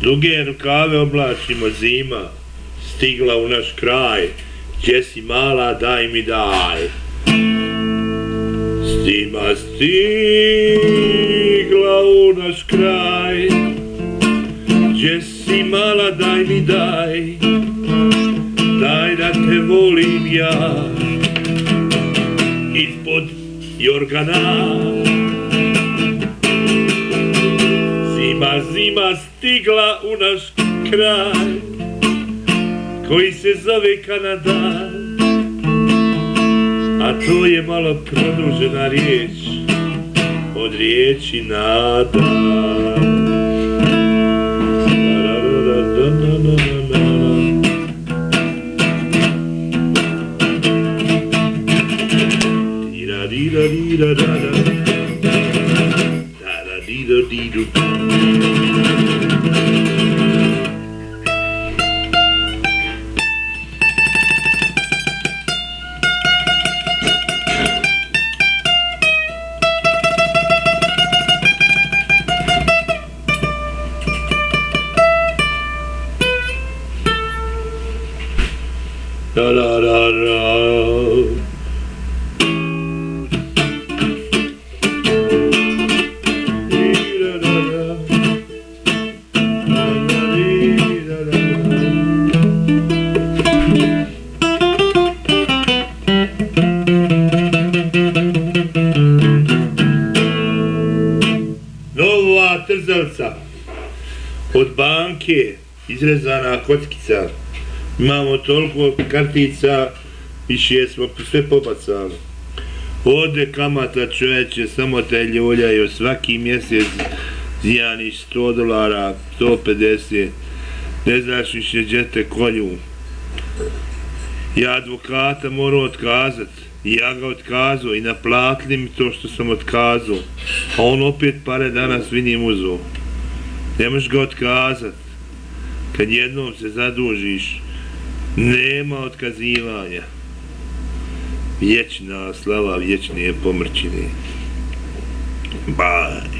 Duge rukave oblačimo, zima stigla u naš kraj, gdje si mala daj mi daj. Zima stigla u naš kraj, gdje si mala daj mi daj, daj da te volim ja, ispod jorgana. Zima stigla u naš kraj, koji se zove Kanada, a to je malo produžena riječ od riječi nada. Nova trzavca od banke, izrezana kockica. Imamo toliko kartica, više smo sve pobacali. Ode kamata čoveče, samo te ljuljaju, svaki mjesec zijaniš $100, 150, ne znaš više gdje te kolju. Ja advokata moram otkazat, i ja ga otkazao i naplatili mi to što sam otkazao, a on opet pare danas vidim uzeo. Ne možeš ga otkazat, kad jednom se zadužiš, nema otkazivanja. Vječna slava, vječne pomrčine. Baj.